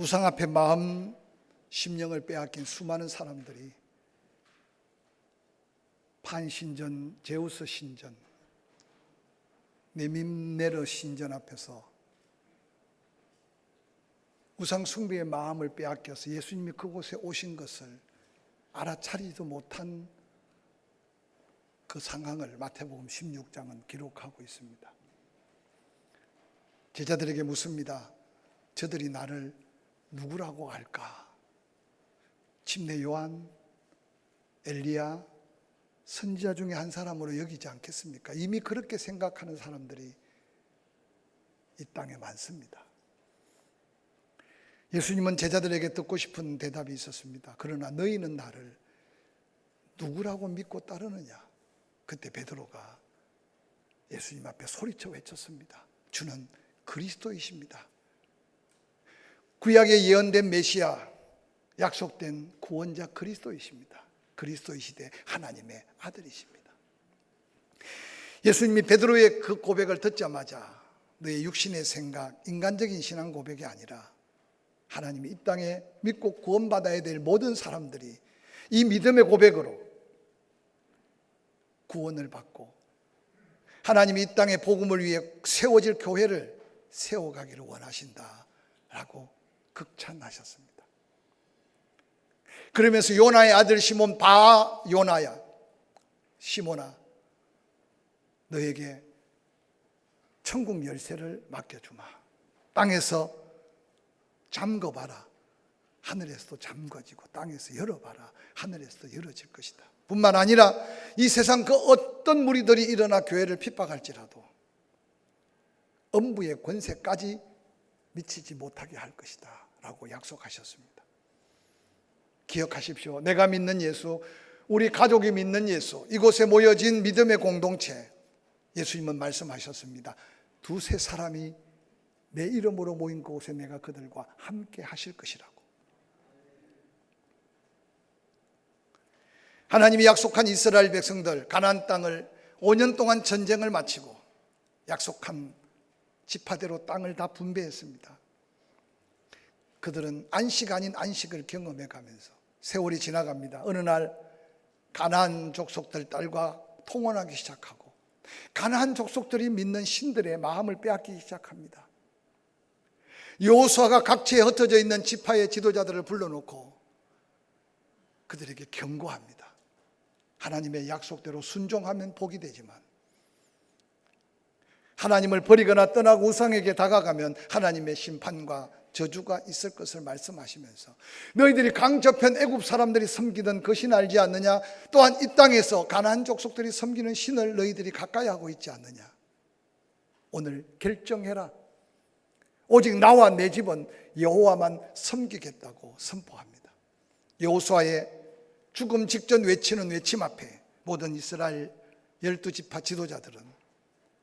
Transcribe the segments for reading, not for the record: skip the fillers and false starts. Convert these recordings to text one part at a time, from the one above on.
우상 앞에 마음, 심령을 빼앗긴 수많은 사람들이 판신전, 제우스 신전, 네밈네르 신전 앞에서 우상 숭배의 마음을 빼앗겨서 예수님이 그곳에 오신 것을 알아차리지도 못한 그 상황을 마태복음 16장은 기록하고 있습니다. 제자들에게 묻습니다. 저들이 나를 누구라고 할까? 침례 요한, 엘리야, 선지자 중에 한 사람으로 여기지 않겠습니까? 이미 그렇게 생각하는 사람들이 이 땅에 많습니다. 예수님은 제자들에게 듣고 싶은 대답이 있었습니다. 그러나 너희는 나를 누구라고 믿고 따르느냐? 그때 베드로가 예수님 앞에 소리쳐 외쳤습니다. 주는 그리스도이십니다. 구약에 예언된 메시아, 약속된 구원자 그리스도이십니다. 그리스도이시되 하나님의 아들이십니다. 예수님이 베드로의 그 고백을 듣자마자 너의 육신의 생각, 인간적인 신앙 고백이 아니라 하나님이 이 땅에 믿고 구원받아야 될 모든 사람들이 이 믿음의 고백으로 구원을 받고 하나님이 이 땅에 복음을 위해 세워질 교회를 세워가기를 원하신다라고 극찬하셨습니다. 그러면서 요나의 아들 시몬 바 요나야, 시몬아, 너에게 천국 열쇠를 맡겨주마. 땅에서 잠궈봐라. 하늘에서도 잠궈지고 땅에서 열어봐라. 하늘에서도 열어질 것이다. 뿐만 아니라 이 세상 그 어떤 무리들이 일어나 교회를 핍박할지라도 음부의 권세까지 미치지 못하게 할 것이다 라고 약속하셨습니다. 기억하십시오. 내가 믿는 예수, 우리 가족이 믿는 예수, 이곳에 모여진 믿음의 공동체, 예수님은 말씀하셨습니다. 두세 사람이 내 이름으로 모인 곳에 내가 그들과 함께 하실 것이라고. 하나님이 약속한 이스라엘 백성들, 가나안 땅을 5년 동안 전쟁을 마치고 약속한 지파대로 땅을 다 분배했습니다. 그들은 안식 아닌 안식을 경험해 가면서 세월이 지나갑니다. 어느 날 가나안 족속들 딸과 통혼하기 시작하고 가나안 족속들이 믿는 신들의 마음을 빼앗기기 시작합니다. 여호수아가 각지에 흩어져 있는 지파의 지도자들을 불러놓고 그들에게 경고합니다. 하나님의 약속대로 순종하면 복이 되지만 하나님을 버리거나 떠나고 우상에게 다가가면 하나님의 심판과 저주가 있을 것을 말씀하시면서 너희들이 강저편 애굽 사람들이 섬기던 그 신 알지 않느냐? 또한 이 땅에서 가나안 족속들이 섬기는 신을 너희들이 가까이 하고 있지 않느냐? 오늘 결정해라. 오직 나와 내 집은 여호와만 섬기겠다고 선포합니다. 여호수아의 죽음 직전 외치는 외침 앞에 모든 이스라엘 12지파 지도자들은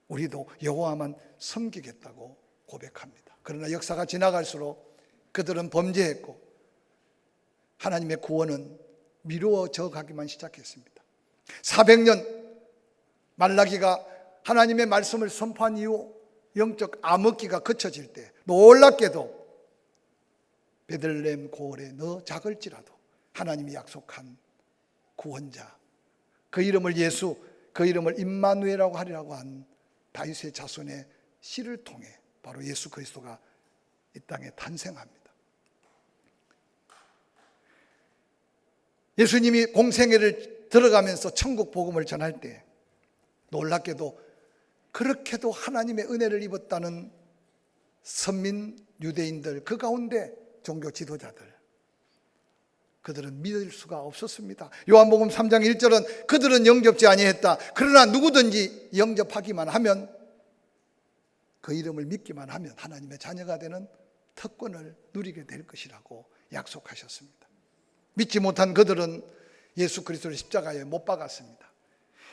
우리도 여호와만 섬기겠다고 고백합니다. 그러나 역사가 지나갈수록 그들은 범죄했고 하나님의 구원은 미루어져 가기만 시작했습니다. 400년 말라기가 하나님의 말씀을 선포한 이후 영적 암흑기가 그쳐질 때 놀랍게도 베들레헴 고을에 너 작을지라도 하나님이 약속한 구원자, 그 이름을 예수, 그 이름을 임마누엘이라고 하리라고 한 다윗의 자손의 씨를 통해 바로 예수 그리스도가 이 땅에 탄생합니다. 예수님이 공생애를 들어가면서 천국 복음을 전할 때 놀랍게도 그렇게도 하나님의 은혜를 입었다는 선민 유대인들, 그 가운데 종교 지도자들, 그들은 믿을 수가 없었습니다. 요한복음 3장 1절은 그들은 영접지 아니했다. 그러나 누구든지 영접하기만 하면, 그 이름을 믿기만 하면 하나님의 자녀가 되는 특권을 누리게 될 것이라고 약속하셨습니다. 믿지 못한 그들은 예수 그리스도를 십자가에 못 박았습니다.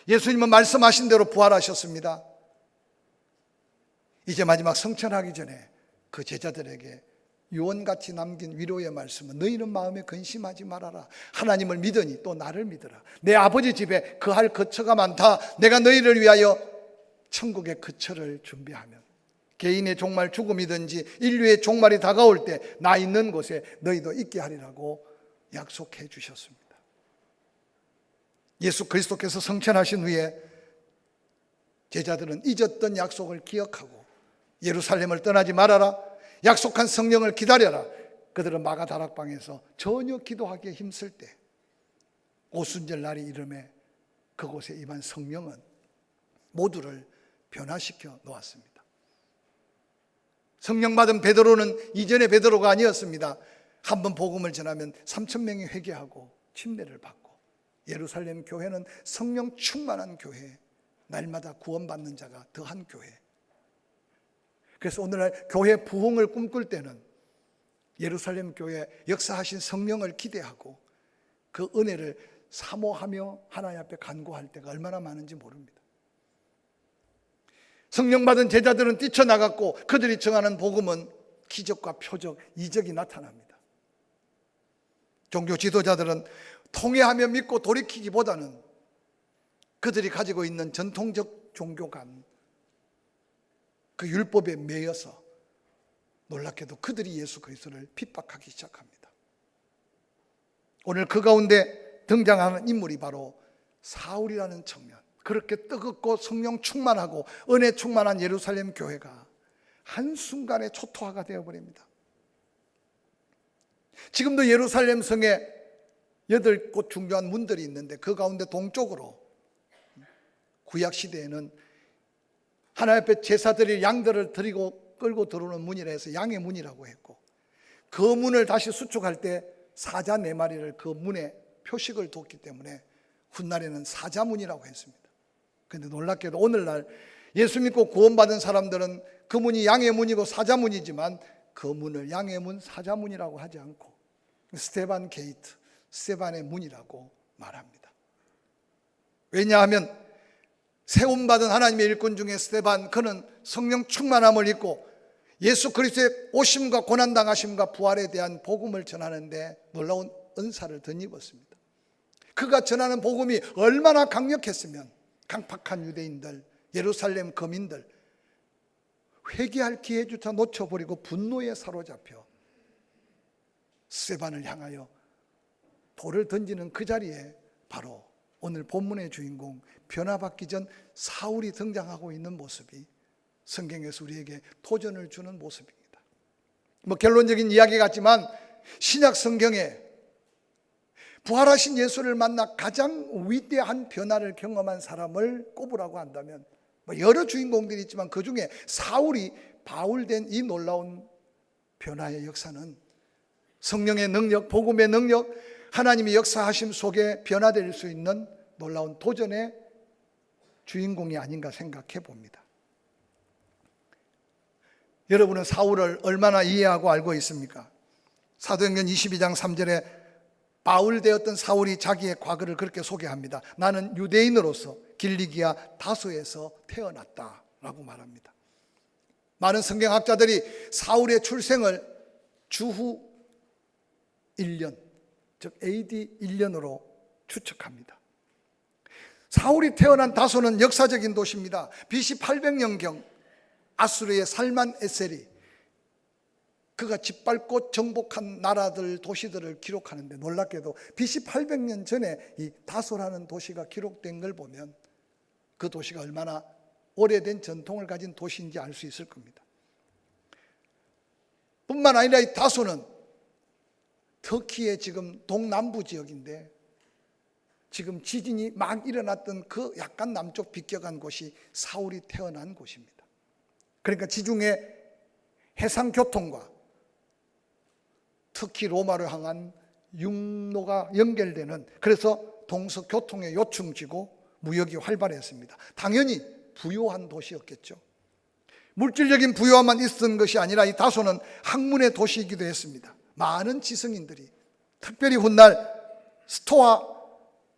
예수님은 말씀하신 대로 부활하셨습니다. 이제 마지막 성천하기 전에 그 제자들에게 유언같이 남긴 위로의 말씀은 너희는 마음에 근심하지 말아라. 하나님을 믿으니 또 나를 믿으라. 내 아버지 집에 거할 거처가 많다. 내가 너희를 위하여 천국의 거처를 준비하면 개인의 종말 죽음이든지 인류의 종말이 다가올 때 나 있는 곳에 너희도 있게 하리라고 약속해 주셨습니다. 예수 그리스도께서 성천하신 후에 제자들은 잊었던 약속을 기억하고 예루살렘을 떠나지 말아라, 약속한 성령을 기다려라. 그들은 마가다락방에서 전혀 기도하기에 힘쓸 때 오순절 날이 이름에 그곳에 임한 성령은 모두를 변화시켜 놓았습니다. 성령 받은 베드로는 이전의 베드로가 아니었습니다. 한번 복음을 전하면 3,000명이 회개하고 침례를 받고, 예루살렘 교회는 성령 충만한 교회, 날마다 구원받는 자가 더한 교회. 그래서 오늘날 교회 부흥을 꿈꿀 때는 예루살렘 교회 역사하신 성령을 기대하고 그 은혜를 사모하며 하나님 앞에 간구할 때가 얼마나 많은지 모릅니다. 성령 받은 제자들은 뛰쳐나갔고 그들이 정하는 복음은 기적과 표적, 이적이 나타납니다. 종교 지도자들은 통회하며 믿고 돌이키기보다는 그들이 가지고 있는 전통적 종교관, 그 율법에 매여서 놀랍게도 그들이 예수 그리스도를 핍박하기 시작합니다. 오늘 그 가운데 등장하는 인물이 바로 사울이라는 청년. 그렇게 뜨겁고 성령 충만하고 은혜 충만한 예루살렘 교회가 한순간에 초토화가 되어버립니다. 지금도 예루살렘 성에 8곳 중요한 문들이 있는데 그 가운데 동쪽으로 구약시대에는 하나님 앞에 제사드릴 양들을 드리고 끌고 들어오는 문이라 해서 양의 문이라고 했고, 그 문을 다시 수축할 때 사자 4마리를 그 문에 표식을 뒀기 때문에 훗날에는 사자문이라고 했습니다. 그런데 놀랍게도 오늘날 예수 믿고 구원받은 사람들은 그 문이 양의 문이고 사자문이지만 그 문을 양의 문, 사자문이라고 하지 않고 스테반 게이트, 스테반의 문이라고 말합니다. 왜냐하면 세움받은 하나님의 일꾼 중에 스테반, 그는 성령 충만함을 입고 예수 그리스도의 오심과 고난당하심과 부활에 대한 복음을 전하는데 놀라운 은사를 덧입었습니다. 그가 전하는 복음이 얼마나 강력했으면 강팍한 유대인들, 예루살렘 거민들 회개할 기회조차 놓쳐버리고 분노에 사로잡혀 스테반을 향하여 돌을 던지는 그 자리에 바로 오늘 본문의 주인공, 변화받기 전 사울이 등장하고 있는 모습이 성경에서 우리에게 도전을 주는 모습입니다. 결론적인 이야기 같지만 신약 성경에 부활하신 예수를 만나 가장 위대한 변화를 경험한 사람을 꼽으라고 한다면 여러 주인공들이 있지만 그 중에 사울이 바울된 이 놀라운 변화의 역사는 성령의 능력, 복음의 능력, 하나님의 역사하심 속에 변화될 수 있는 놀라운 도전의 주인공이 아닌가 생각해 봅니다. 여러분은 사울을 얼마나 이해하고 알고 있습니까? 사도행전 22장 3절에 바울되었던 사울이 자기의 과거를 그렇게 소개합니다. 나는 유대인으로서 길리기아 다소에서 태어났다라고 말합니다. 많은 성경학자들이 사울의 출생을 주후 1년, 즉 AD 1년으로 추측합니다. 사울이 태어난 다소는 역사적인 도시입니다. BC 800년경 아수르의 살만 에셀이 그가 짓밟고 정복한 나라들, 도시들을 기록하는데 놀랍게도 BC 800년 전에 이 다소라는 도시가 기록된 걸 보면 그 도시가 얼마나 오래된 전통을 가진 도시인지 알 수 있을 겁니다. 뿐만 아니라 이 다소는 터키의 지금 동남부 지역인데 지금 지진이 막 일어났던 그 약간 남쪽 비껴간 곳이 사울이 태어난 곳입니다. 그러니까 지중해 해상교통과 특히 로마로 향한 육로가 연결되는, 그래서 동서교통의 요충지고 무역이 활발했습니다. 당연히 부유한 도시였겠죠. 물질적인 부유함만 있었던 것이 아니라 이 다소는 학문의 도시이기도 했습니다. 많은 지성인들이, 특별히 훗날 스토아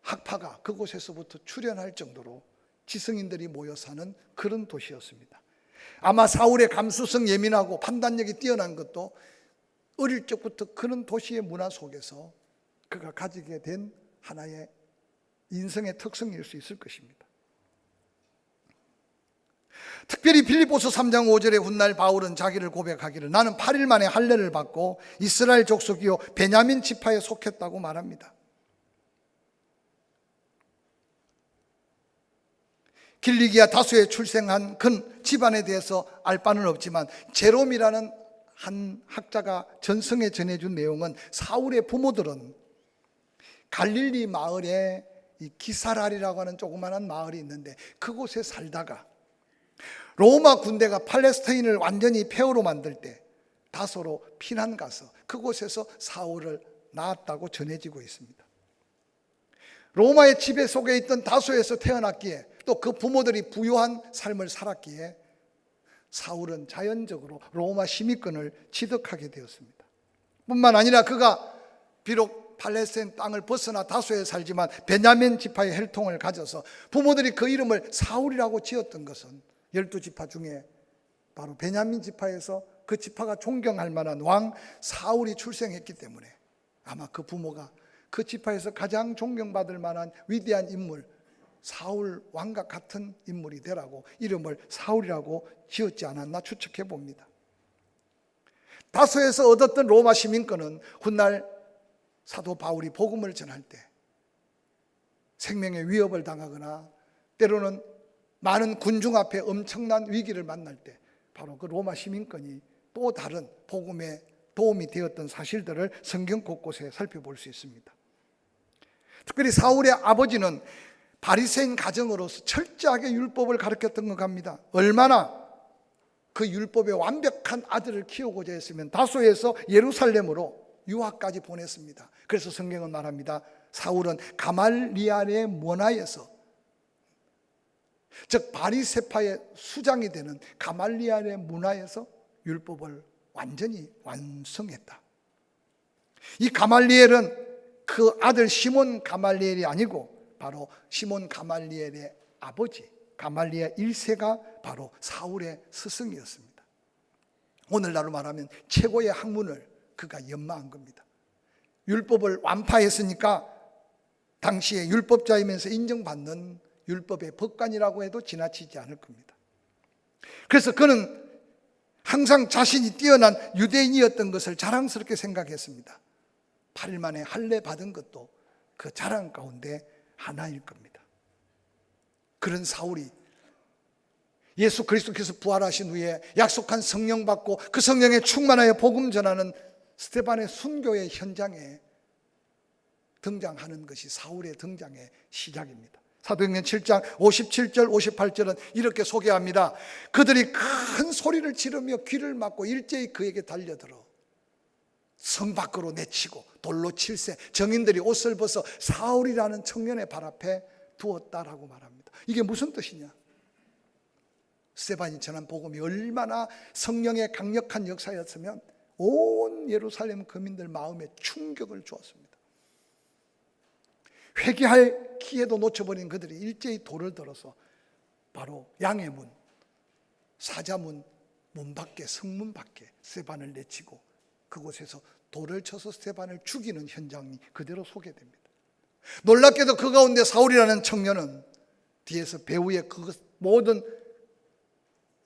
학파가 그곳에서부터 출현할 정도로 지성인들이 모여 사는 그런 도시였습니다. 아마 사울의 감수성 예민하고 판단력이 뛰어난 것도 어릴 적부터 그런 도시의 문화 속에서 그가 가지게 된 하나의 인성의 특성일 수 있을 것입니다. 특별히 빌립보서 3장 5절에 훗날 바울은 자기를 고백하기를 나는 8일 만에 할례를 받고 이스라엘 족속이요 베냐민 지파에 속했다고 말합니다. 길리기아 다소에 출생한 근 집안에 대해서 알 바는 없지만 제롬이라는 한 학자가 전성에 전해준 내용은 사울의 부모들은 갈릴리 마을에 이 기사랄이라고 하는 조그마한 마을이 있는데 그곳에 살다가 로마 군대가 팔레스타인을 완전히 폐허로 만들 때 다소로 피난 가서 그곳에서 사울을 낳았다고 전해지고 있습니다. 로마의 지배 속에 있던 다소에서 태어났기에 또 그 부모들이 부유한 삶을 살았기에 사울은 자연적으로 로마 시민권을 취득하게 되었습니다. 뿐만 아니라 그가 비록 팔레스타인 땅을 벗어나 다소에 살지만 베냐민 지파의 혈통을 가져서 부모들이 그 이름을 사울이라고 지었던 것은 12지파 중에 바로 베냐민 지파에서 그 지파가 존경할 만한 왕 사울이 출생했기 때문에 아마 그 부모가 그 지파에서 가장 존경받을 만한 위대한 인물 사울 왕과 같은 인물이 되라고 이름을 사울이라고 지었지 않았나 추측해 봅니다. 다소에서 얻었던 로마 시민권은 훗날 사도 바울이 복음을 전할 때 생명의 위협을 당하거나 때로는 많은 군중 앞에 엄청난 위기를 만날 때 바로 그 로마 시민권이 또 다른 복음에 도움이 되었던 사실들을 성경 곳곳에 살펴볼 수 있습니다. 특별히 사울의 아버지는 바리새인 가정으로서 철저하게 율법을 가르쳤던 것 같습니다. 얼마나 그 율법의 완벽한 아들을 키우고자 했으면 다소에서 예루살렘으로 유학까지 보냈습니다. 그래서 성경은 말합니다. 사울은 가말리알의 문화에서 즉 바리새파의 수장이 되는 가말리알의 문화에서 율법을 완전히 완성했다. 이 가말리엘은 그 아들 시몬 가말리엘이 아니고 바로 시몬 가말리엘의 아버지 가말리엘 1세가 바로 사울의 스승이었습니다. 오늘날로 말하면 최고의 학문을 그가 연마한 겁니다. 율법을 완파했으니까 당시에 율법자이면서 인정받는 율법의 법관이라고 해도 지나치지 않을 겁니다. 그래서 그는 항상 자신이 뛰어난 유대인이었던 것을 자랑스럽게 생각했습니다. 8일 만에 할례 받은 것도 그 자랑 가운데 하나일 겁니다. 그런 사울이 예수 그리스도께서 부활하신 후에 약속한 성령 받고 그 성령에 충만하여 복음 전하는 스데반의 순교의 현장에 등장하는 것이 사울의 등장의 시작입니다. 사도행전 7장 57절 58절은 이렇게 소개합니다. 그들이 큰 소리를 지르며 귀를 막고 일제히 그에게 달려들어 성 밖으로 내치고 돌로 칠세 정인들이 옷을 벗어 사울이라는 청년의 발 앞에 두었다라고 말합니다. 이게 무슨 뜻이냐? 스데반이 전한 복음이 얼마나 성령의 강력한 역사였으면 온 예루살렘 거민들 마음에 충격을 주었습니다. 회개할 기회도 놓쳐버린 그들이 일제히 돌을 들어서 바로 양의 문, 사자문 문 밖에 성문 밖에 스데반을 내치고 그곳에서 돌을 쳐서 스데반을 죽이는 현장이 그대로 소개됩니다. 놀랍게도 그 가운데 사울이라는 청년은 뒤에서 배후에 그 모든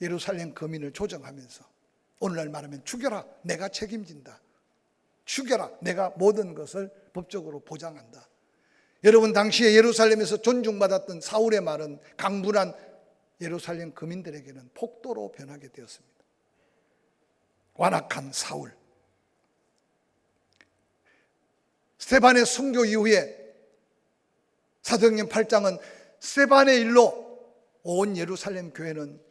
예루살렘 거민을 조정하면서 오늘날 말하면 죽여라 내가 책임진다, 죽여라 내가 모든 것을 법적으로 보장한다. 여러분 당시에 예루살렘에서 존중받았던 사울의 말은 강분한 예루살렘 거민들에게는 폭도로 변하게 되었습니다. 완악한 사울. 스데반의 순교 이후에 사도행전 8장은 스데반의 일로 온 예루살렘 교회는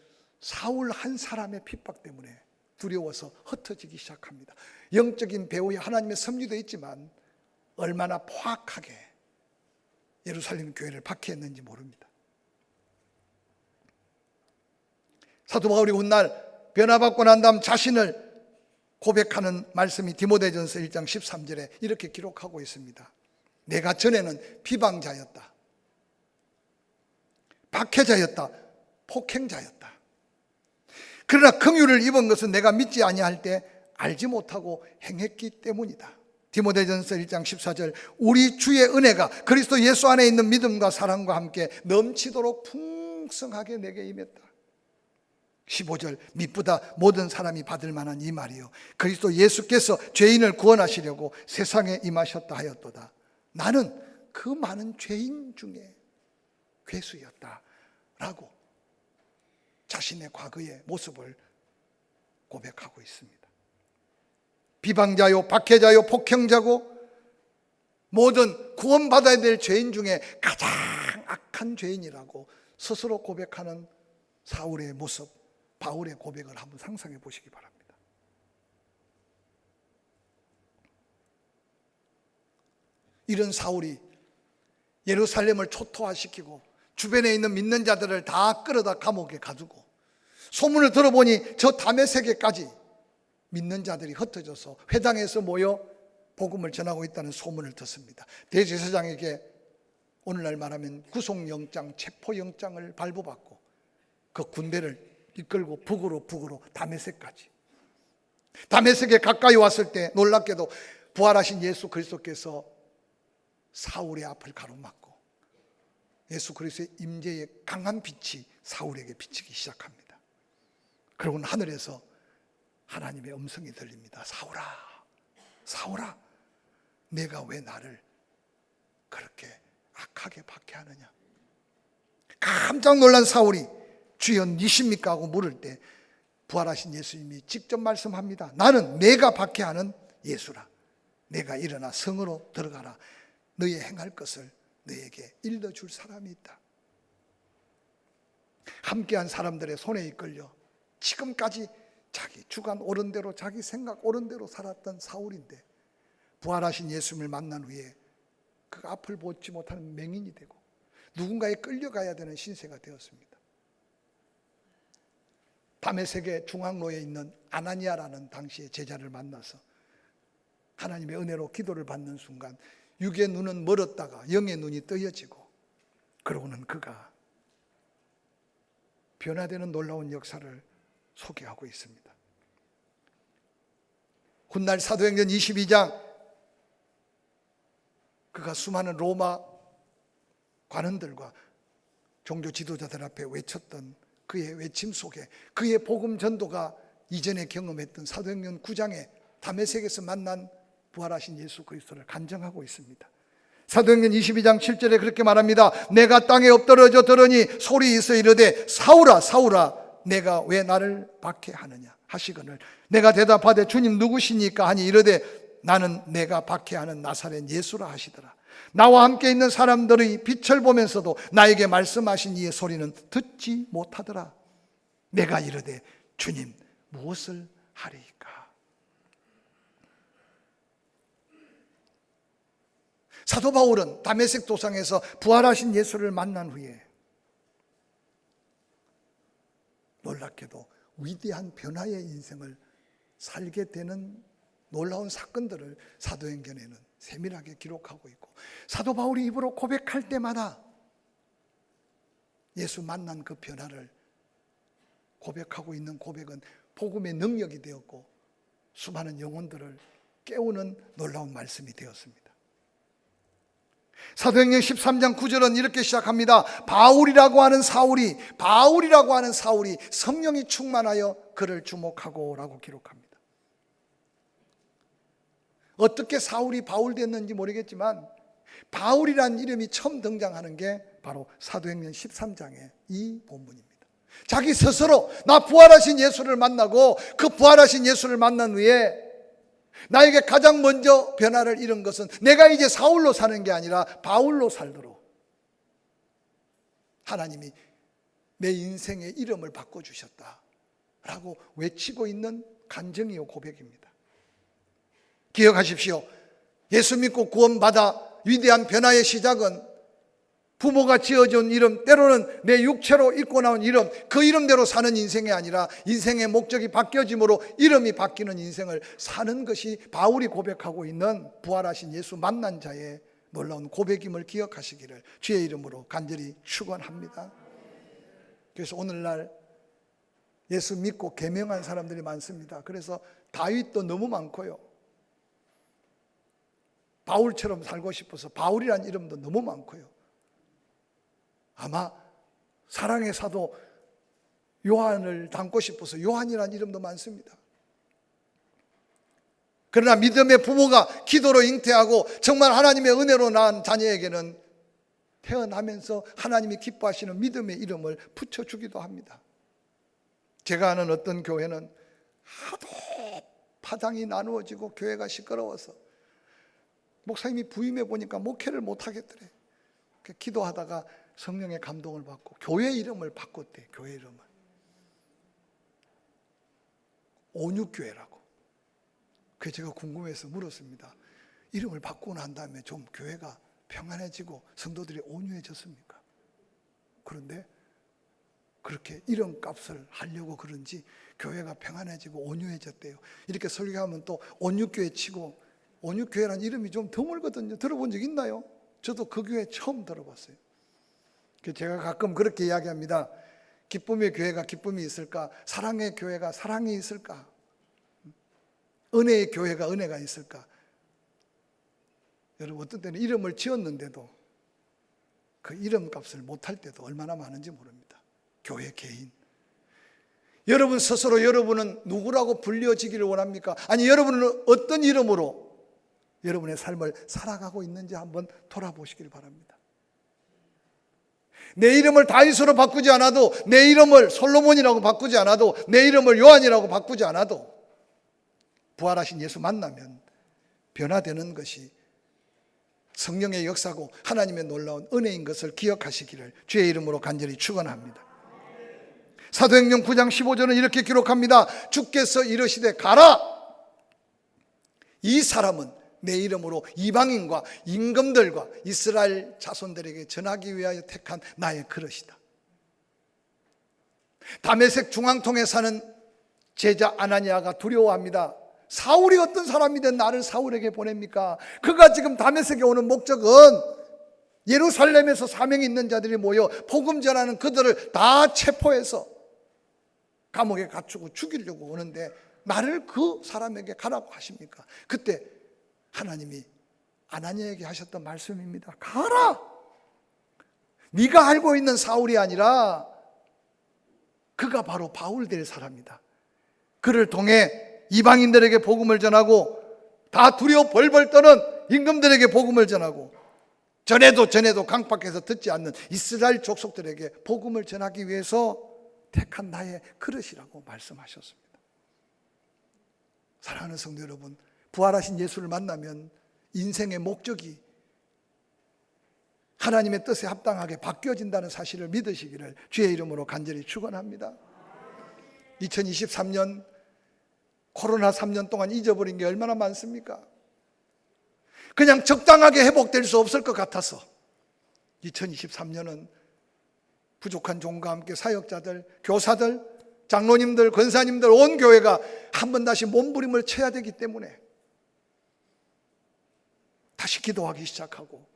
사울 한 사람의 핍박 때문에 두려워서 흩어지기 시작합니다. 영적인 배후에 하나님의 섭리도 있지만 얼마나 포악하게 예루살렘 교회를 박해했는지 모릅니다. 사도 바울이 훗날 변화받고 난 다음 자신을 고백하는 말씀이 디모데전서 1장 13절에 이렇게 기록하고 있습니다. 내가 전에는 비방자였다, 박해자였다, 폭행자였다. 그러나 긍휼을 입은 것은 내가 믿지 아니할 때 알지 못하고 행했기 때문이다. 디모데전서 1장 14절 우리 주의 은혜가 그리스도 예수 안에 있는 믿음과 사랑과 함께 넘치도록 풍성하게 내게 임했다. 15절 미쁘다 모든 사람이 받을 만한 이 말이요 그리스도 예수께서 죄인을 구원하시려고 세상에 임하셨다 하였도다. 나는 그 많은 죄인 중에 괴수였다 라고 자신의 과거의 모습을 고백하고 있습니다. 비방자요 박해자요 폭행자고 모든 구원받아야 될 죄인 중에 가장 악한 죄인이라고 스스로 고백하는 사울의 모습, 바울의 고백을 한번 상상해 보시기 바랍니다. 이런 사울이 예루살렘을 초토화시키고 주변에 있는 믿는 자들을 다 끌어다 감옥에 가두고 소문을 들어보니 저 다메섹에까지 믿는 자들이 흩어져서 회당에서 모여 복음을 전하고 있다는 소문을 듣습니다. 대제사장에게 오늘날 말하면 구속영장, 체포영장을 발부받고 그 군대를 이끌고 북으로 다메섹까지. 다메섹에 가까이 왔을 때 놀랍게도 부활하신 예수 그리스도께서 사울의 앞을 가로막고 예수 그리스도의 임재의 강한 빛이 사울에게 비치기 시작합니다. 그러고는 하늘에서 하나님의 음성이 들립니다. 사울아, 사울아, 내가 왜 나를 그렇게 악하게 박해하느냐. 깜짝 놀란 사울이 주여 니십니까 하고 물을 때 부활하신 예수님이 직접 말씀합니다. 나는 내가 박해하는 예수라. 내가 일어나 성으로 들어가라. 너희 행할 것을 너에게 일러줄 사람이 있다. 함께한 사람들의 손에 이끌려 지금까지 자기 주관 옳은 대로 자기 생각 옳은 대로 살았던 사울인데 부활하신 예수님을 만난 후에 그 앞을 보지 못하는 맹인이 되고 누군가에 끌려가야 되는 신세가 되었습니다. 다메섹의 중앙로에 있는 아나니아라는 당시의 제자를 만나서 하나님의 은혜로 기도를 받는 순간 육의 눈은 멀었다가 영의 눈이 뜨여지고 그러고는 그가 변화되는 놀라운 역사를 소개하고 있습니다. 훗날 사도행전 22장 그가 수많은 로마 관원들과 종교 지도자들 앞에 외쳤던 그의 외침 속에 그의 복음 전도가 이전에 경험했던 사도행전 9장에 다메섹에서 만난 부활하신 예수 그리스도를 간증하고 있습니다. 사도행전 22장 7절에 그렇게 말합니다. 내가 땅에 엎드러져 들으니 소리 있어 이르되 사울아 사울아 내가 왜 나를 박해하느냐 하시거늘 내가 대답하되 주님 누구시니까 하니 이르되 나는 내가 박해하는 나사렛 예수라 하시더라. 나와 함께 있는 사람들의 빛을 보면서도 나에게 말씀하신 이의 소리는 듣지 못하더라. 내가 이르되 주님 무엇을 하리이까. 사도 바울은 다메섹 도상에서 부활하신 예수를 만난 후에 놀랍게도 위대한 변화의 인생을 살게 되는 놀라운 사건들을 사도행전에는 세밀하게 기록하고 있고 사도 바울이 입으로 고백할 때마다 예수 만난 그 변화를 고백하고 있는 고백은 복음의 능력이 되었고 수많은 영혼들을 깨우는 놀라운 말씀이 되었습니다. 사도행전 13장 9절은 이렇게 시작합니다. 바울이라고 하는 사울이 성령이 충만하여 그를 주목하고 라고 기록합니다. 어떻게 사울이 바울 됐는지 모르겠지만 바울이라는 이름이 처음 등장하는 게 바로 사도행전 13장의 이 본문입니다. 자기 스스로 나 부활하신 예수를 만나고 그 부활하신 예수를 만난 후에 나에게 가장 먼저 변화를 이룬 것은 내가 이제 사울로 사는 게 아니라 바울로 살도록 하나님이 내 인생의 이름을 바꿔주셨다라고 외치고 있는 간증이요 고백입니다. 기억하십시오. 예수 믿고 구원받아 위대한 변화의 시작은 부모가 지어준 이름, 때로는 내 육체로 입고 나온 이름, 그 이름대로 사는 인생이 아니라 인생의 목적이 바뀌어짐으로 이름이 바뀌는 인생을 사는 것이 바울이 고백하고 있는 부활하신 예수 만난 자의 놀라운 고백임을 기억하시기를 주의 이름으로 간절히 축원합니다. 그래서 오늘날 예수 믿고 계명한 사람들이 많습니다. 그래서 다윗도 너무 많고요. 바울처럼 살고 싶어서 바울이라는 이름도 너무 많고요. 아마 사랑의 사도 요한을 닮고 싶어서 요한이라는 이름도 많습니다. 그러나 믿음의 부모가 기도로 잉태하고 정말 하나님의 은혜로 낳은 자녀에게는 태어나면서 하나님이 기뻐하시는 믿음의 이름을 붙여주기도 합니다. 제가 아는 어떤 교회는 하도 파당이 나누어지고 교회가 시끄러워서 목사님이 부임해 보니까 목회를 못하겠더래. 기도하다가 성령의 감동을 받고 교회 이름을 바꿨대. 교회 이름을 온육교회라고. 그래서 제가 궁금해서 물었습니다. 이름을 바꾸고 난 다음에 좀 교회가 평안해지고 성도들이 온유해졌습니까? 그런데 그렇게 이름값을 하려고 그런지 교회가 평안해지고 온유해졌대요. 이렇게 설교하면 또 온육교회 치고, 온육교회라는 이름이 좀 드물거든요. 들어본 적 있나요? 저도 그 교회 처음 들어봤어요. 제가 가끔 그렇게 이야기합니다. 기쁨의 교회가 기쁨이 있을까? 사랑의 교회가 사랑이 있을까? 은혜의 교회가 은혜가 있을까? 여러분, 어떤 때는 이름을 지었는데도 그 이름값을 못할 때도 얼마나 많은지 모릅니다. 교회 개인. 여러분 스스로 여러분은 누구라고 불려지기를 원합니까? 아니, 여러분은 어떤 이름으로 여러분의 삶을 살아가고 있는지 한번 돌아보시길 바랍니다. 내 이름을 다윗으로 바꾸지 않아도, 내 이름을 솔로몬이라고 바꾸지 않아도, 내 이름을 요한이라고 바꾸지 않아도 부활하신 예수 만나면 변화되는 것이 성령의 역사고 하나님의 놀라운 은혜인 것을 기억하시기를 주의 이름으로 간절히 축원합니다. 사도행전 9장 15절은 이렇게 기록합니다. 주께서 이르시되 가라. 이 사람은 내 이름으로 이방인과 임금들과 이스라엘 자손들에게 전하기 위하여 택한 나의 그릇이다. 다메섹 중앙통에 사는 제자 아나니아가 두려워합니다. 사울이 어떤 사람이든 나를 사울에게 보냅니까? 그가 지금 다메섹에 오는 목적은 예루살렘에서 사명이 있는 자들이 모여 복음 전하는 그들을 다 체포해서 감옥에 갇히고 죽이려고 오는데 나를 그 사람에게 가라고 하십니까? 그때 하나님이 아나니아에게 하셨던 말씀입니다. 가라! 네가 알고 있는 사울이 아니라 그가 바로 바울 될 사람이다. 그를 통해 이방인들에게 복음을 전하고 다 두려워 벌벌 떠는 임금들에게 복음을 전하고 전에도 강박해서 듣지 않는 이스라엘 족속들에게 복음을 전하기 위해서 택한 나의 그릇이라고 말씀하셨습니다. 사랑하는 성도 여러분, 부활하신 예수를 만나면 인생의 목적이 하나님의 뜻에 합당하게 바뀌어진다는 사실을 믿으시기를 주의 이름으로 간절히 축원합니다. 2023년 코로나 3년 동안 잊어버린 게 얼마나 많습니까? 그냥 적당하게 회복될 수 없을 것 같아서 2023년은 부족한 종과 함께 사역자들, 교사들, 장로님들, 권사님들, 온 교회가 한 번 다시 몸부림을 쳐야 되기 때문에 다시 기도하기 시작하고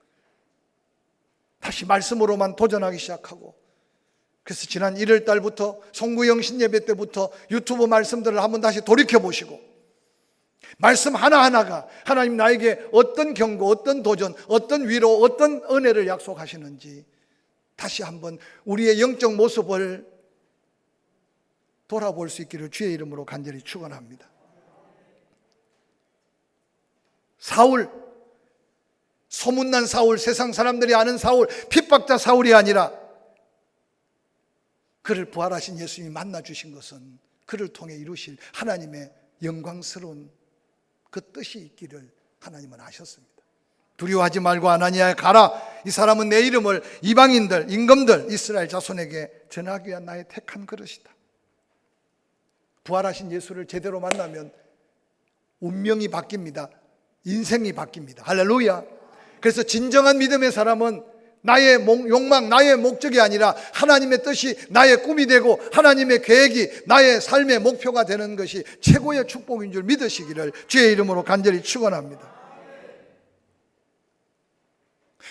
다시 말씀으로만 도전하기 시작하고, 그래서 지난 1월 달부터 송구영 신예배 때부터 유튜브 말씀들을 한번 다시 돌이켜보시고 말씀 하나하나가 하나님 나에게 어떤 경고, 어떤 도전, 어떤 위로, 어떤 은혜를 약속하시는지 다시 한번 우리의 영적 모습을 돌아볼 수 있기를 주의 이름으로 간절히 축원합니다. 사울, 소문난 사울, 세상 사람들이 아는 사울, 핍박자 사울이 아니라 그를 부활하신 예수님이 만나주신 것은 그를 통해 이루실 하나님의 영광스러운 그 뜻이 있기를 하나님은 아셨습니다. 두려워하지 말고 아나니아에 가라. 이 사람은 내 이름을 이방인들, 임금들, 이스라엘 자손에게 전하기 위한 나의 택한 그릇이다. 부활하신 예수를 제대로 만나면 운명이 바뀝니다. 인생이 바뀝니다. 할렐루야. 그래서 진정한 믿음의 사람은 나의 욕망, 나의 목적이 아니라 하나님의 뜻이 나의 꿈이 되고 하나님의 계획이 나의 삶의 목표가 되는 것이 최고의 축복인 줄 믿으시기를 주의 이름으로 간절히 축원합니다.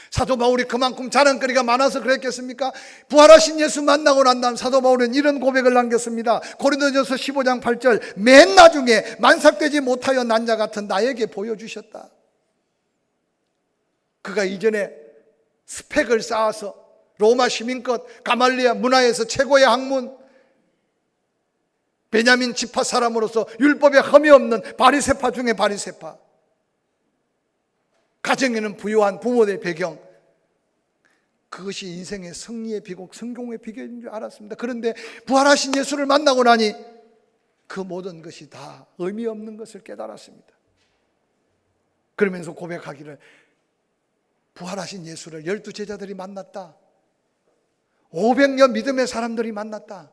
사도 바울이 그만큼 자랑거리가 많아서 그랬겠습니까? 부활하신 예수 만나고 난 다음 사도 바울은 이런 고백을 남겼습니다. 고린도전서 15장 8절, 맨 나중에 만삭되지 못하여 난 자 같은 나에게 보여주셨다. 그가 이전에 스펙을 쌓아서 로마 시민권, 가말리아 문화에서 최고의 학문, 베냐민 지파 사람으로서 율법에 흠이 없는 바리새파 중에 바리새파, 가정에는 부유한 부모의 배경, 그것이 인생의 승리의 비곡, 성공의 비결인 줄 알았습니다. 그런데 부활하신 예수를 만나고 나니 그 모든 것이 다 의미 없는 것을 깨달았습니다. 그러면서 고백하기를, 부활하신 예수를 12 제자들이 만났다. 500여 믿음의 사람들이 만났다.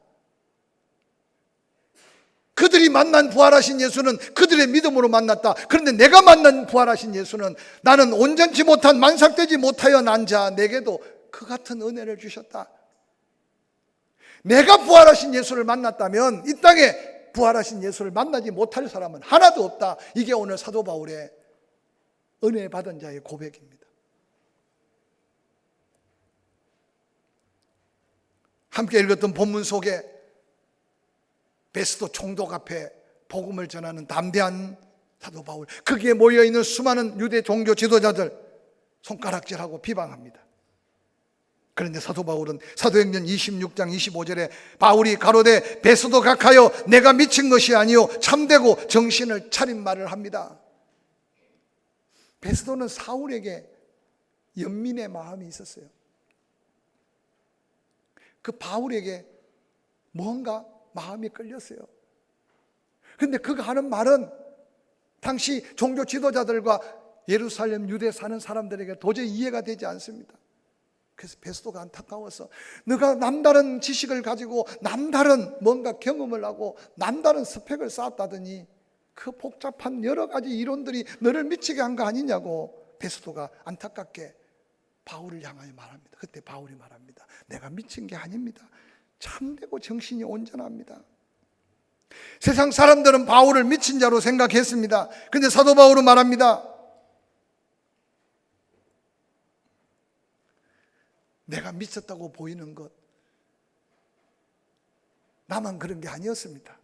그들이 만난 부활하신 예수는 그들의 믿음으로 만났다. 그런데 내가 만난 부활하신 예수는 나는 온전치 못한, 만삭되지 못하여 난 자 내게도 그 같은 은혜를 주셨다. 내가 부활하신 예수를 만났다면 이 땅에 부활하신 예수를 만나지 못할 사람은 하나도 없다. 이게 오늘 사도 바울의 은혜 받은 자의 고백입니다. 함께 읽었던 본문 속에 베스도 총독 앞에 복음을 전하는 담대한 사도 바울, 거기에 모여있는 수많은 유대 종교 지도자들 손가락질하고 비방합니다. 그런데 사도 바울은 사도행전 26장 25절에 바울이 가로되 베스도 각하여 내가 미친 것이 아니요 참되고 정신을 차린 말을 합니다. 베스도는 사울에게 연민의 마음이 있었어요. 그 바울에게 뭔가 마음이 끌렸어요. 그런데 그가 하는 말은 당시 종교 지도자들과 예루살렘 유대 사는 사람들에게 도저히 이해가 되지 않습니다. 그래서 베스도가 안타까워서, 너가 남다른 지식을 가지고 남다른 뭔가 경험을 하고 남다른 스펙을 쌓았다더니 그 복잡한 여러 가지 이론들이 너를 미치게 한 거 아니냐고 베스도가 안타깝게 바울을 향하여 말합니다. 그때 바울이 말합니다. 내가 미친 게 아닙니다. 참되고 정신이 온전합니다. 세상 사람들은 바울을 미친 자로 생각했습니다. 그런데 사도 바울은 말합니다. 내가 미쳤다고 보이는 것, 나만 그런 게 아니었습니다.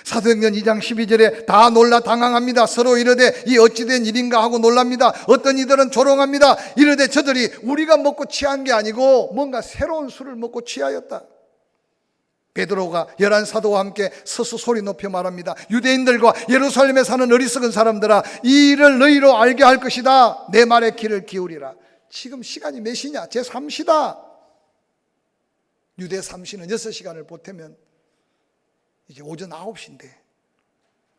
사도행전 2장 12절에 다 놀라 당황합니다. 서로 이르되 이 어찌된 일인가 하고 놀랍니다. 어떤 이들은 조롱합니다. 이르되 저들이 우리가 먹고 취한 게 아니고 뭔가 새로운 술을 먹고 취하였다. 베드로가 11 사도와 함께 서서 소리 높여 말합니다. 유대인들과 예루살렘에 사는 어리석은 사람들아, 이 일을 너희로 알게 할 것이다. 내 말에 귀를 기울이라. 지금 시간이 몇 시냐? 제3시다. 유대 3시는 6시간을 보태면 이제 오전 9시인데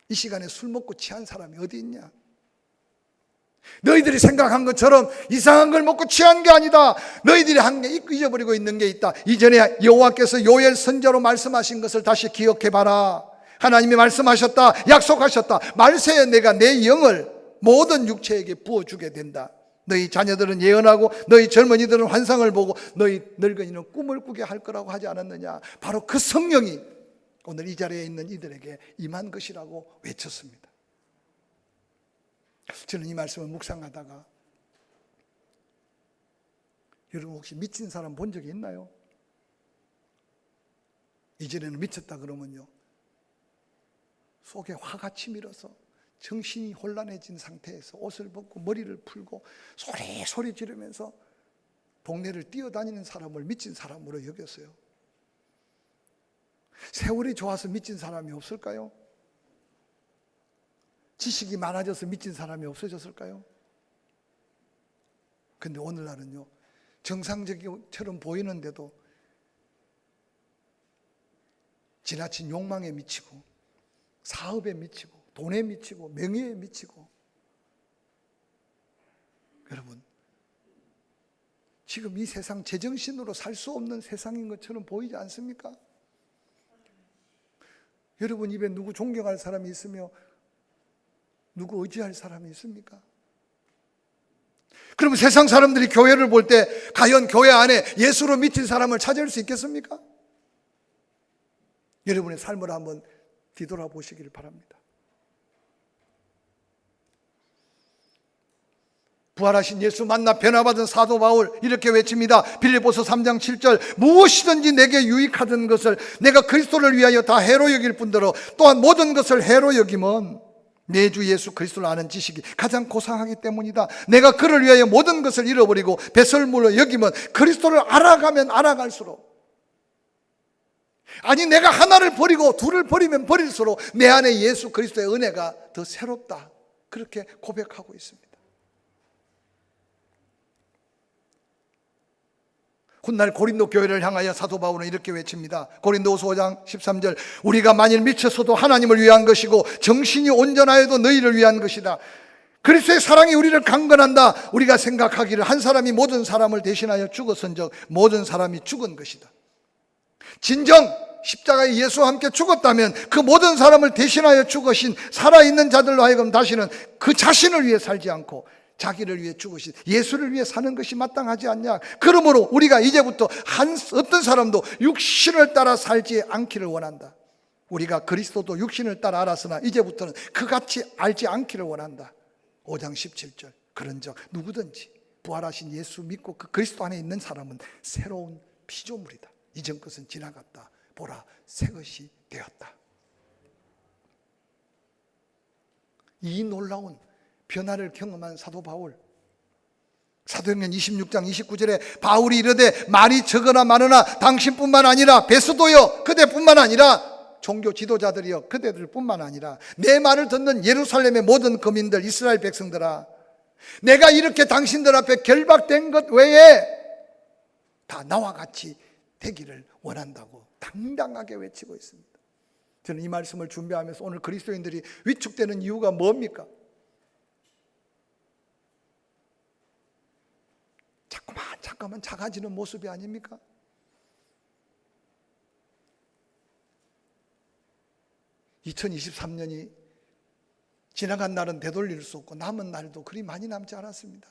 이 시간에 술 먹고 취한 사람이 어디 있냐? 너희들이 생각한 것처럼 이상한 걸 먹고 취한 게 아니다. 너희들이 한 게 잊어버리고 있는 게 있다. 이전에 여호와께서 요엘 선지자로 말씀하신 것을 다시 기억해봐라. 하나님이 말씀하셨다. 약속하셨다. 말세에 내가 내 영을 모든 육체에게 부어주게 된다. 너희 자녀들은 예언하고 너희 젊은이들은 환상을 보고 너희 늙은이는 꿈을 꾸게 할 거라고 하지 않았느냐. 바로 그 성령이 오늘 이 자리에 있는 이들에게 임한 것이라고 외쳤습니다. 저는 이 말씀을 묵상하다가, 여러분 혹시 미친 사람 본 적이 있나요? 이전에는 미쳤다 그러면요, 속에 화가 치밀어서 정신이 혼란해진 상태에서 옷을 벗고 머리를 풀고 소리 지르면서 동네를 뛰어다니는 사람을 미친 사람으로 여겼어요. 세월이 좋아서 미친 사람이 없을까요? 지식이 많아져서 미친 사람이 없어졌을까요? 근데 오늘날은요, 정상적처럼 보이는데도 지나친 욕망에 미치고 사업에 미치고 돈에 미치고 명예에 미치고, 여러분 지금 이 세상 제정신으로 살 수 없는 세상인 것처럼 보이지 않습니까? 여러분 입에 누구 존경할 사람이 있으며 누구 의지할 사람이 있습니까? 그럼 세상 사람들이 교회를 볼 때 과연 교회 안에 예수로 미친 사람을 찾을 수 있겠습니까? 여러분의 삶을 한번 뒤돌아보시기를 바랍니다. 부활하신 예수 만나 변화받은 사도 바울 이렇게 외칩니다. 빌립보서 3장 7절, 무엇이든지 내게 유익하던 것을 내가 그리스도를 위하여 다 해로 여길 뿐더러 또한 모든 것을 해로 여김은 내 주 예수 그리스도를 아는 지식이 가장 고상하기 때문이다. 내가 그를 위하여 모든 것을 잃어버리고 배설물로 여기면 그리스도를 알아가면 알아갈수록, 아니, 내가 하나를 버리고 둘을 버리면 버릴수록 내 안에 예수 그리스도의 은혜가 더 새롭다. 그렇게 고백하고 있습니다. 훗날 고린도 교회를 향하여 사도 바울은 이렇게 외칩니다. 고린도후서 5장 13절, 우리가 만일 미쳐서도 하나님을 위한 것이고 정신이 온전하여도 너희를 위한 것이다. 그리스도의 사랑이 우리를 강건한다. 우리가 생각하기를 한 사람이 모든 사람을 대신하여 죽었은즉 모든 사람이 죽은 것이다. 진정 십자가에 예수와 함께 죽었다면 그 모든 사람을 대신하여 죽으신 살아있는 자들로 하여금 다시는 그 자신을 위해 살지 않고 자기를 위해 죽으신 예수를 위해 사는 것이 마땅하지 않냐. 그러므로 우리가 이제부터 어떤 사람도 육신을 따라 살지 않기를 원한다. 우리가 그리스도도 육신을 따라 알았으나 이제부터는 그같이 알지 않기를 원한다. 5장 17절, 그런즉 누구든지 부활하신 예수 믿고 그 그리스도 안에 있는 사람은 새로운 피조물이다. 이전 것은 지나갔다. 보라, 새 것이 되었다. 이 놀라운 변화를 경험한 사도 바울, 사도행전 26장 29절에 바울이 이르되 말이 적으나 많으나 당신뿐만 아니라 베스도여 그대뿐만 아니라 종교 지도자들이여 그대들뿐만 아니라 내 말을 듣는 예루살렘의 모든 거민들 이스라엘 백성들아, 내가 이렇게 당신들 앞에 결박된 것 외에 다 나와 같이 되기를 원한다고 당당하게 외치고 있습니다. 저는 이 말씀을 준비하면서 오늘 그리스도인들이 위축되는 이유가 뭡니까? 자꾸만 작아지는 모습이 아닙니까? (2023년이) 지나간 날은 되돌릴 수 없고 남은 날도 그리 많이 남지 않았습니다.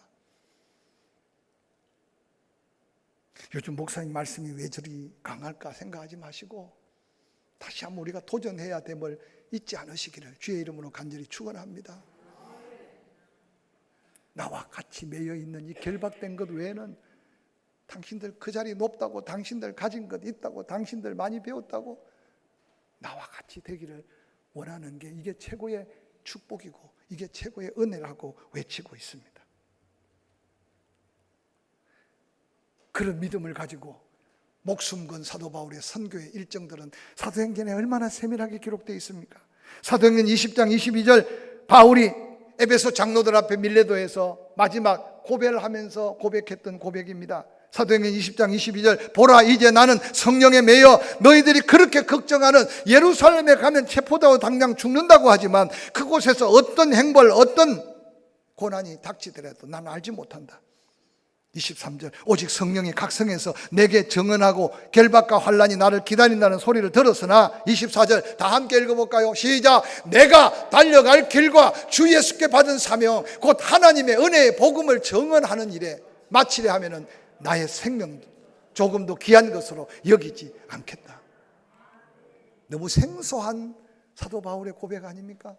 요즘 목사님 말씀이 왜 저리 강할까 생각하지 마시고 다시 한번 우리가 도전해야 됨을 잊지 않으시기를 주의 이름으로 간절히 축원합니다. 나와 같이 매여 있는 이 결박된 것 외에는 당신들 그 자리 높다고, 당신들 가진 것 있다고, 당신들 많이 배웠다고 나와 같이 되기를 원하는 게 이게 최고의 축복이고 이게 최고의 은혜라고 외치고 있습니다. 그런 믿음을 가지고 목숨 건 사도 바울의 선교의 일정들은 사도행전에 얼마나 세밀하게 기록되어 있습니까? 사도행전 20장 22절, 바울이 에베소 장로들 앞에 밀레도에서 마지막 고백을 하면서 고백했던 고백입니다. 사도행전 20장 22절, 보라 이제 나는 성령에 매여 너희들이 그렇게 걱정하는 예루살렘에 가면 체포되고 당장 죽는다고 하지만 그곳에서 어떤 행벌 어떤 고난이 닥치더라도 나는 알지 못한다. 23절, 오직 성령이 각성해서 내게 정언하고 결박과 환난이 나를 기다린다는 소리를 들었으나 24절 다 함께 읽어볼까요? 시작. 내가 달려갈 길과 주 예수께 받은 사명 곧 하나님의 은혜의 복음을 정언하는 일에 마치려 하면은 나의 생명 조금도 귀한 것으로 여기지 않겠다. 너무 생소한 사도 바울의 고백 아닙니까?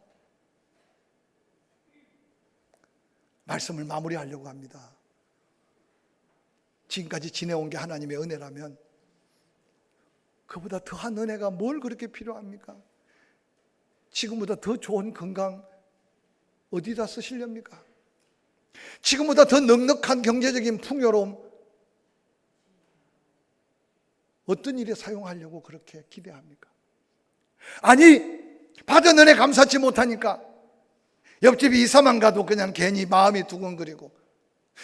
말씀을 마무리하려고 합니다. 지금까지 지내온 게 하나님의 은혜라면 그보다 더한 은혜가 뭘 그렇게 필요합니까? 지금보다 더 좋은 건강 어디다 쓰시렵니까? 지금보다 더 넉넉한 경제적인 풍요로움 어떤 일에 사용하려고 그렇게 기대합니까? 아니, 받은 은혜 감사치 못하니까 옆집 이사만 가도 그냥 괜히 마음이 두근거리고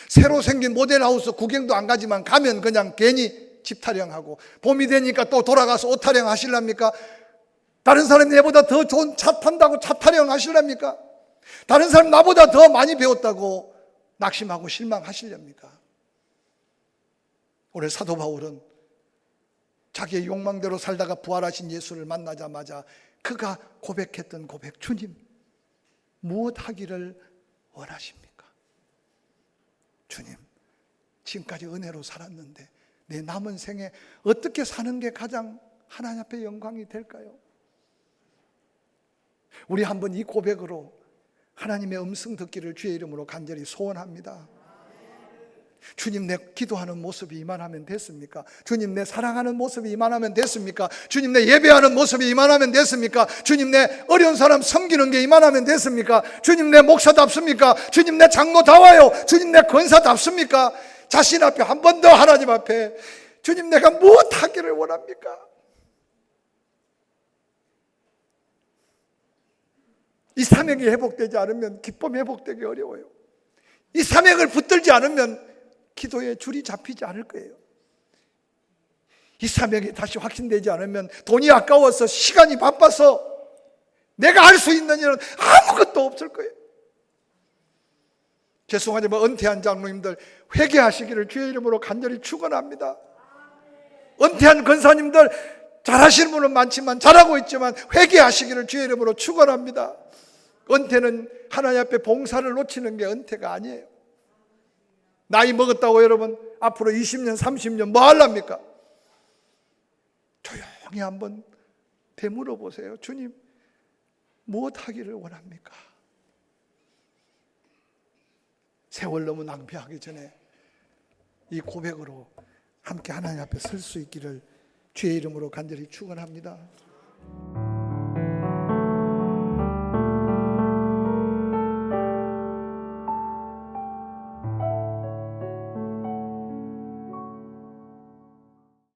새로 생긴 모델하우스 구경도 안 가지만 가면 그냥 괜히 집 타령하고 봄이 되니까 또 돌아가서 옷 타령 하실랍니까? 다른 사람이 내보다 더 좋은 차 탄다고 차 타령 하실랍니까? 다른 사람 나보다 더 많이 배웠다고 낙심하고 실망하시렵니까? 오늘 사도 바울은 자기의 욕망대로 살다가 부활하신 예수를 만나자마자 그가 고백했던 고백, 주님 무엇 하기를 원하십니까? 주님, 지금까지 은혜로 살았는데 내 남은 생에 어떻게 사는 게 가장 하나님 앞에 영광이 될까요? 우리 한번 이 고백으로 하나님의 음성 듣기를 주의 이름으로 간절히 소원합니다. 주님, 내 기도하는 모습이 이만하면 됐습니까? 주님, 내 사랑하는 모습이 이만하면 됐습니까? 주님, 내 예배하는 모습이 이만하면 됐습니까? 주님, 내 어려운 사람 섬기는 게 이만하면 됐습니까? 주님, 내 목사답습니까? 주님, 내 장로다워요. 주님, 내 권사답습니까? 자신 앞에 한 번 더 하나님 앞에 주님, 내가 무엇 하기를 원합니까? 이 사명이 회복되지 않으면 기쁨이 회복되기 어려워요. 이 사명을 붙들지 않으면 기도의 줄이 잡히지 않을 거예요. 이 사명이 다시 확신되지 않으면 돈이 아까워서 시간이 바빠서 내가 할 수 있는 일은 아무것도 없을 거예요. 죄송하지만 은퇴한 장로님들 회개하시기를 주의 이름으로 간절히 축원합니다. 은퇴한 권사님들 잘하시는 분은 많지만 잘하고 있지만 회개하시기를 주의 이름으로 축원합니다. 은퇴는 하나님 앞에 봉사를 놓치는 게 은퇴가 아니에요. 나이 먹었다고 여러분 앞으로 20년 30년 뭐 하랍니까? 조용히 한번 되물어 보세요. 주님 무엇 하기를 원합니까? 세월 너무 낭비하기 전에 이 고백으로 함께 하나님 앞에 설 수 있기를 주의 이름으로 간절히 축원합니다.